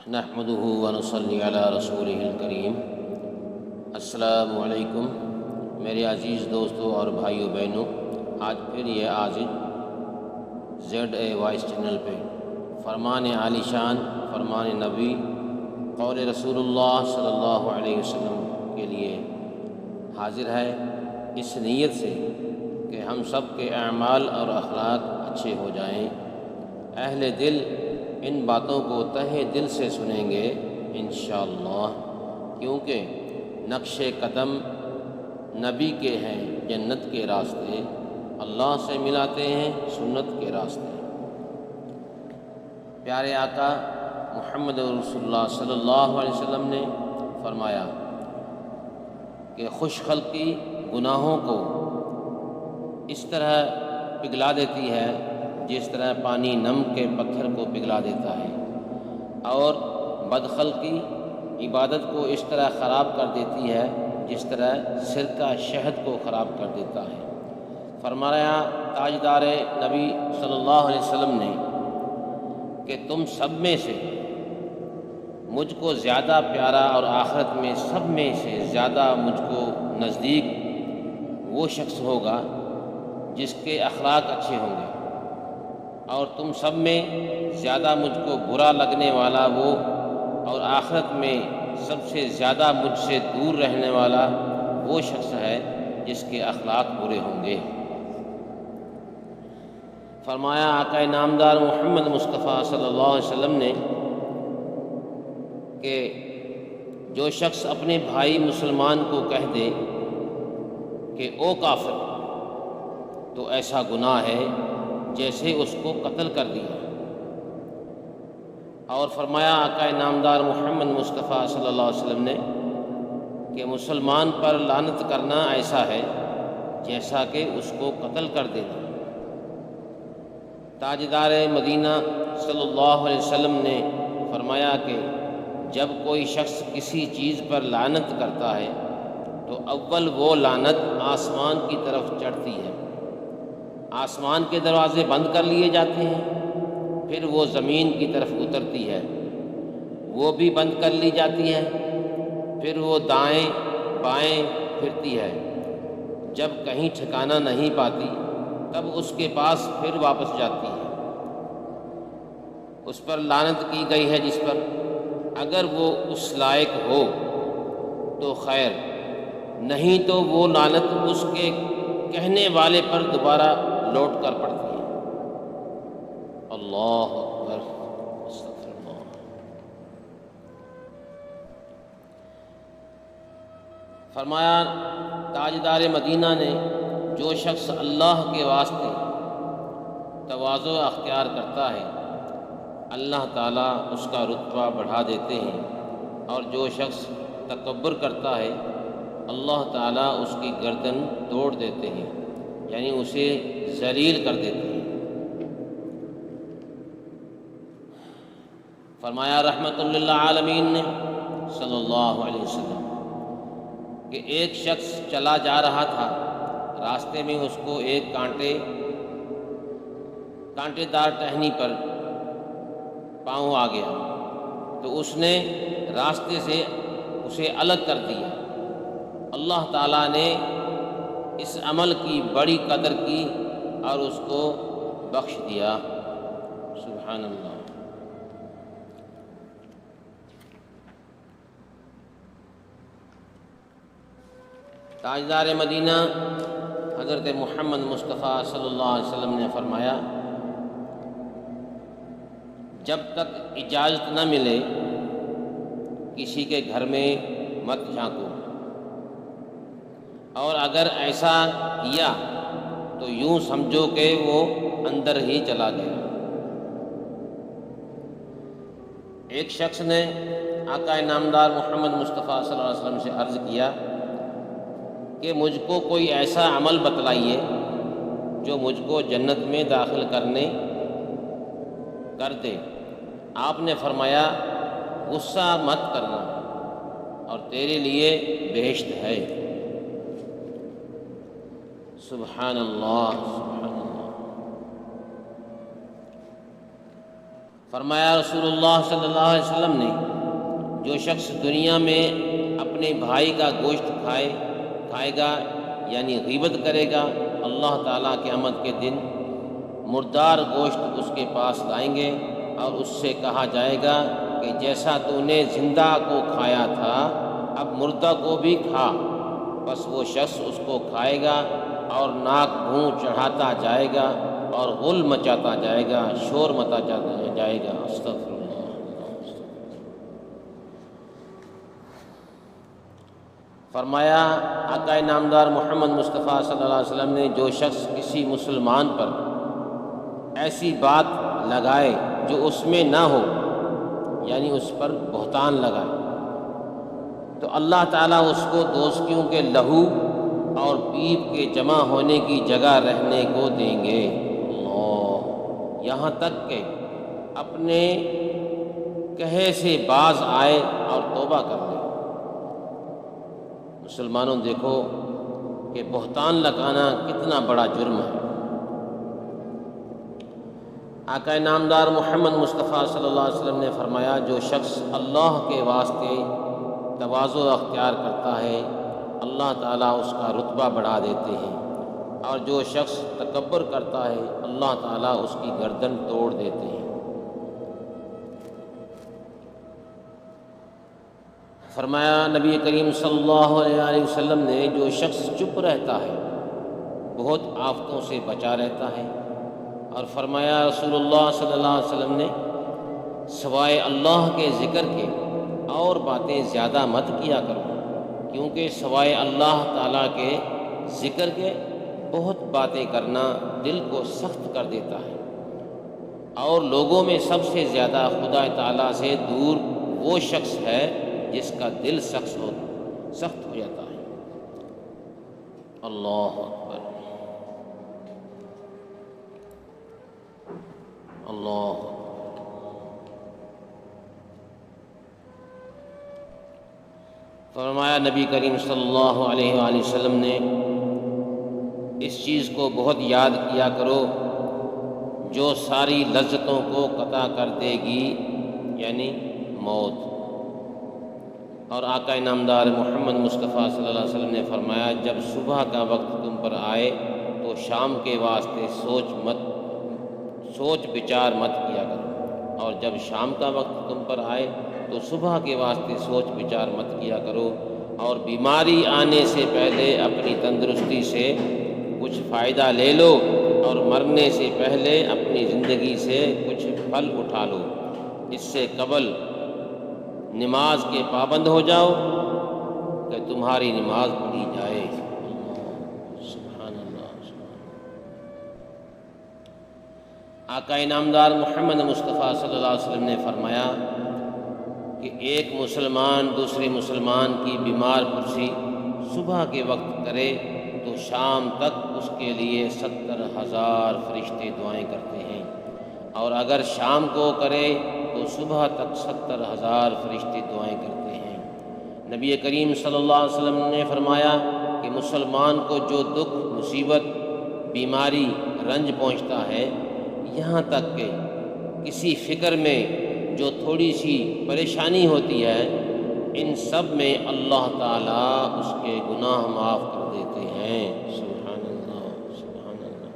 نحمده ونصلی علی رسولہ الکریم۔ السلام علیکم میرے عزیز دوستوں اور بھائیوں بہنوں، آج پھر یہ عازج ZA وائس چینل پہ فرمان عالی شان، فرمان نبی، قول رسول اللہ صلی اللہ علیہ وسلم کے لیے حاضر ہے، اس نیت سے کہ ہم سب کے اعمال اور اخلاق اچھے ہو جائیں۔ اہل دل ان باتوں کو تہہ دل سے سنیں گے انشاءاللہ، کیونکہ نقش قدم نبی کے ہیں جنت کے راستے، اللہ سے ملاتے ہیں سنت کے راستے۔ پیارے آقا محمد رسول اللہ صلی اللہ علیہ وسلم نے فرمایا کہ خوش خلقی گناہوں کو اس طرح پگھلا دیتی ہے جس طرح پانی نم کے پتھر کو پگھلا دیتا ہے، اور بدخلقی عبادت کو اس طرح خراب کر دیتی ہے جس طرح سرکہ شہد کو خراب کر دیتا ہے۔ فرمایا تاجدار نبی صلی اللہ علیہ وسلم نے کہ تم سب میں سے مجھ کو زیادہ پیارا اور آخرت میں سب میں سے زیادہ مجھ کو نزدیک وہ شخص ہوگا جس کے اخلاق اچھے ہوں گے، اور تم سب میں زیادہ مجھ کو برا لگنے والا وہ، اور آخرت میں سب سے زیادہ مجھ سے دور رہنے والا وہ شخص ہے جس کے اخلاق برے ہوں گے۔ فرمایا آقا نامدار محمد مصطفیٰ صلی اللہ علیہ وسلم نے کہ جو شخص اپنے بھائی مسلمان کو کہہ دے کہ او کافر، تو ایسا گناہ ہے جیسے اس کو قتل کر دیا۔ اور فرمایا آقا نامدار محمد مصطفیٰ صلی اللہ علیہ وسلم نے کہ مسلمان پر لعنت کرنا ایسا ہے جیسا کہ اس کو قتل کر دینا۔ تاجدار مدینہ صلی اللہ علیہ وسلم نے فرمایا کہ جب کوئی شخص کسی چیز پر لعنت کرتا ہے تو اول وہ لعنت آسمان کی طرف چڑھتی ہے، آسمان کے دروازے بند کر لیے جاتے ہیں، پھر وہ زمین کی طرف اترتی ہے، وہ بھی بند کر لی جاتی ہے، پھر وہ دائیں بائیں پھرتی ہے، جب کہیں ٹھکانہ نہیں پاتی تب اس کے پاس پھر واپس جاتی ہے۔ اس پر لعنت کی گئی ہے جس پر اگر وہ اس لائق ہو تو خیر، نہیں تو وہ لعنت اس کے کہنے والے پر دوبارہ لوٹ کر پڑتی ہے۔ اللہ اکبر، استغفر اللہ۔ فرمایا تاجدار مدینہ نے جو شخص اللہ کے واسطے تواضع اختیار کرتا ہے اللہ تعالیٰ اس کا رتبہ بڑھا دیتے ہیں، اور جو شخص تکبر کرتا ہے اللہ تعالیٰ اس کی گردن توڑ دیتے ہیں، یعنی اسے ذلیل کر دیتے ہیں۔ فرمایا رحمت للعالمین نے صلی اللہ علیہ وسلم کہ ایک شخص چلا جا رہا تھا، راستے میں اس کو ایک کانٹے دار ٹہنی پر پاؤں آ گیا، تو اس نے راستے سے اسے الگ کر دیا۔ اللہ تعالیٰ نے اس عمل کی بڑی قدر کی اور اس کو بخش دیا۔ سبحان اللہ۔ تاجدار مدینہ حضرت محمد مصطفیٰ صلی اللہ علیہ وسلم نے فرمایا جب تک اجازت نہ ملے کسی کے گھر میں مت جھانکو، اور اگر ایسا کیا تو یوں سمجھو کہ وہ اندر ہی چلا گیا۔ ایک شخص نے آقا نامدار محمد مصطفیٰ صلی اللہ علیہ وسلم سے عرض کیا کہ مجھ کو کوئی ایسا عمل بتلائیے جو مجھ کو جنت میں داخل کر دے۔ آپ نے فرمایا غصہ مت کرنا، اور تیرے لیے بہشت ہے۔ سبحان اللہ، سبحان اللہ۔ فرمایا رسول اللہ صلی اللہ علیہ وسلم نے جو شخص دنیا میں اپنے بھائی کا گوشت کھائے گا یعنی غیبت کرے گا، اللہ تعالیٰ قیامت کے دن مردار گوشت اس کے پاس لائیں گے اور اس سے کہا جائے گا کہ جیسا تو نے زندہ کو کھایا تھا اب مردہ کو بھی کھا۔ بس وہ شخص اس کو کھائے گا اور ناک منہ چڑھاتا جائے گا اور غل مچاتا جائے گا، شور مچاتا جائے گا۔ استغفر اللہ۔ فرمایا آقا نامدار محمد مصطفیٰ صلی اللہ علیہ وسلم نے جو شخص کسی مسلمان پر ایسی بات لگائے جو اس میں نہ ہو، یعنی اس پر بہتان لگائے، تو اللہ تعالیٰ اس کو دوزخیوں کے لہو اور پیپ کے جمع ہونے کی جگہ رہنے کو دیں گے۔ اللہ، یہاں تک کہ اپنے کہے سے باز آئے اور توبہ کر لے۔ مسلمانوں دیکھو کہ بہتان لگانا کتنا بڑا جرم ہے۔ آقا نامدار محمد مصطفیٰ صلی اللہ علیہ وسلم نے فرمایا جو شخص اللہ کے واسطے تواضع اختیار کرتا ہے اللہ تعالیٰ اس کا رتبہ بڑھا دیتے ہیں، اور جو شخص تکبر کرتا ہے اللہ تعالیٰ اس کی گردن توڑ دیتے ہیں۔ فرمایا نبی کریم صلی اللہ علیہ وسلم نے جو شخص چپ رہتا ہے بہت آفتوں سے بچا رہتا ہے، اور فرمایا رسول اللہ صلی اللہ علیہ وسلم نے سوائے اللہ کے ذکر کے اور باتیں زیادہ مت کیا کرو، کیونکہ سوائے اللہ تعالیٰ کے ذکر کے بہت باتیں کرنا دل کو سخت کر دیتا ہے، اور لوگوں میں سب سے زیادہ خدا تعالیٰ سے دور وہ شخص ہے جس کا دل سخت ہو جاتا ہے۔ اللہ اکبر، اللہ فرمایا نبی کریم صلی اللہ علیہ وآلہ وسلم نے اس چیز کو بہت یاد کیا کرو جو ساری لذتوں کو قطع کر دے گی، یعنی موت۔ اور آقا نامدار محمد مصطفیٰ صلی اللہ علیہ وسلم نے فرمایا جب صبح کا وقت تم پر آئے تو شام کے واسطے سوچ بچار مت کیا کرو، اور جب شام کا وقت تم پر آئے تو صبح کے واسطے سوچ بچار مت کیا کرو، اور بیماری آنے سے پہلے اپنی تندرستی سے کچھ فائدہ لے لو، اور مرنے سے پہلے اپنی زندگی سے کچھ پھل اٹھا لو، اس سے قبل نماز کے پابند ہو جاؤ کہ تمہاری نماز پڑھی جائے۔ سبحان اللہ۔ آقا نامدار محمد مصطفیٰ صلی اللہ علیہ وسلم نے فرمایا کہ ایک مسلمان دوسرے مسلمان کی بیمار پرسی صبح کے وقت کرے تو شام تک اس کے لیے 70,000 فرشتے دعائیں کرتے ہیں، اور اگر شام کو کرے تو صبح تک 70,000 فرشتے دعائیں کرتے ہیں۔ نبی کریم صلی اللہ علیہ وسلم نے فرمایا کہ مسلمان کو جو دکھ، مصیبت، بیماری، رنج پہنچتا ہے، یہاں تک کہ کسی فکر میں جو تھوڑی سی پریشانی ہوتی ہے، ان سب میں اللہ تعالیٰ اس کے گناہ معاف کر دیتے ہیں۔ سبحان اللہ، سبحان اللہ۔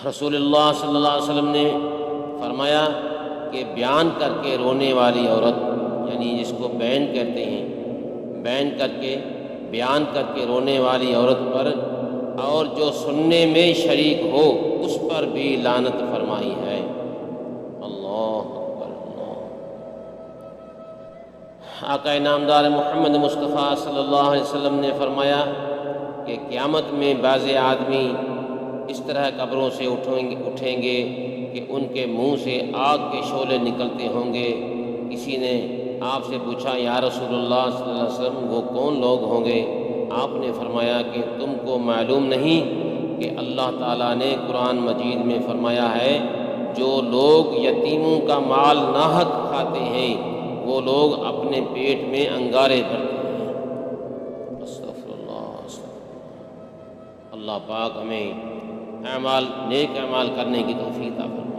رسول اللہ صلی اللہ علیہ وسلم نے فرمایا کہ بیان کر کے رونے والی عورت، یعنی جس کو بین کہتے ہیں، بیان کر کے رونے والی عورت پر اور جو سننے میں شریک ہو اس پر بھی لعنت فرمائی ہے۔ اللہ اکبر، اللہ۔ آقا نامدار محمد مصطفیٰ صلی اللہ علیہ وسلم نے فرمایا کہ قیامت میں بعض آدمی اس طرح قبروں سے اٹھیں گے کہ ان کے منہ سے آگ کے شعلے نکلتے ہوں گے۔ کسی نے آپ سے پوچھا یا رسول اللہ صلی اللہ علیہ وسلم وہ کون لوگ ہوں گے؟ آپ نے فرمایا کہ تم کو معلوم نہیں کہ اللہ تعالیٰ نے قرآن مجید میں فرمایا ہے جو لوگ یتیموں کا مال ناحق کھاتے ہیں وہ لوگ اپنے پیٹ میں انگارے بھرتے ہیں۔ استغفر اللہ، استغفر اللہ۔ اللہ پاک ہمیں نیک اعمال کرنے کی توفیق عطا فرمائے۔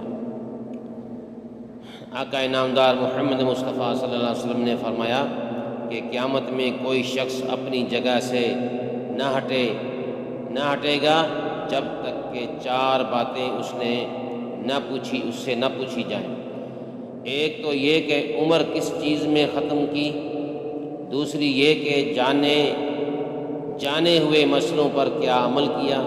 آقا انعامدار محمد مصطفیٰ صلی اللہ علیہ وسلم نے فرمایا کہ قیامت میں کوئی شخص اپنی جگہ سے نہ ہٹے گا جب تک کہ 4 باتیں اس سے نہ پوچھی جائیں۔ ایک تو یہ کہ عمر کس چیز میں ختم کی، دوسری یہ کہ جانے ہوئے مسئلوں پر کیا عمل کیا،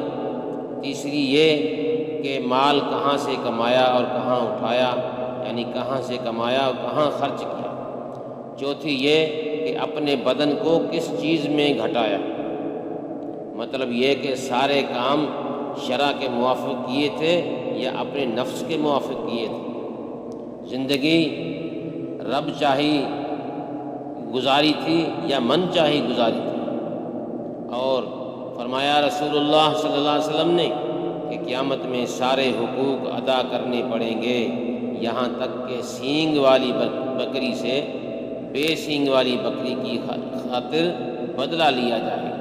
تیسری یہ کہ مال کہاں سے کمایا اور کہاں اٹھایا، یعنی کہاں سے کمایا اور کہاں خرچ کیا، چوتھی یہ کہ اپنے بدن کو کس چیز میں گھٹایا، مطلب یہ کہ سارے کام شرع کے موافق کیے تھے یا اپنے نفس کے موافق کیے تھے، زندگی رب چاہی گزاری تھی یا من چاہی گزاری تھی۔ اور فرمایا رسول اللہ صلی اللہ علیہ وسلم نے کہ قیامت میں سارے حقوق ادا کرنے پڑیں گے، یہاں تک کہ سینگ والی بکری سے بے سینگ والی بکری کی خاطر بدلہ لیا جائے گا۔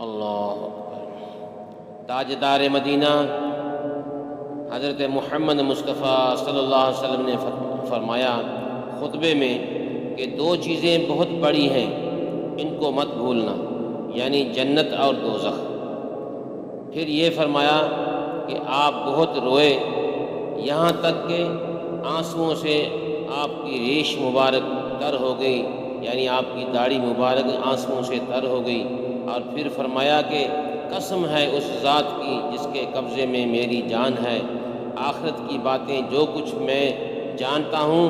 اللہ اکبر۔ تاجدار مدینہ حضرت محمد مصطفیٰ صلی اللہ علیہ وسلم نے فرمایا خطبے میں کہ 2 چیزیں بہت بڑی ہیں، ان کو مت بھولنا، یعنی جنت اور دوزخ۔ پھر یہ فرمایا کہ آپ بہت روئے، یہاں تک کہ آنسوؤں سے آپ کی ریش مبارک تر ہو گئی، یعنی آپ کی داڑھی مبارک آنسوؤں سے تر ہو گئی۔ اور پھر فرمایا کہ قسم ہے اس ذات کی جس کے قبضے میں میری جان ہے، آخرت کی باتیں جو کچھ میں جانتا ہوں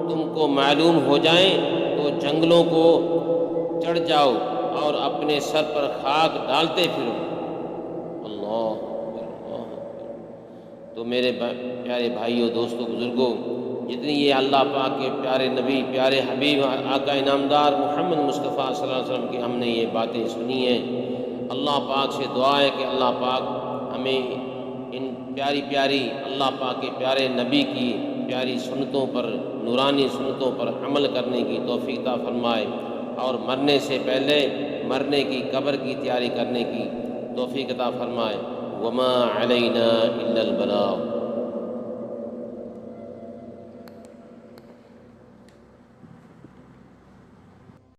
تم کو معلوم ہو جائیں تو جنگلوں کو چڑھ جاؤ اور اپنے سر پر خاک ڈالتے پھرو۔ اللہ۔ تو میرے پیارے بھائیوں، دوستوں، بزرگوں، جتنی یہ اللہ پاک کے پیارے نبی، پیارے حبیب آقا انعامدار محمد مصطفیٰ صلی اللہ علیہ وسلم کی ہم نے یہ باتیں سنی ہیں، اللہ پاک سے دعا ہے کہ اللہ پاک ہمیں ان پیاری اللہ پاک کے پیارے نبی کی پیاری سنتوں پر، نورانی سنتوں پر عمل کرنے کی توفیق عطا فرمائے، اور مرنے سے پہلے مرنے کی قبر کی تیاری کرنے کی توفیق عطا فرمائے۔ وما علینا الا البلاغ۔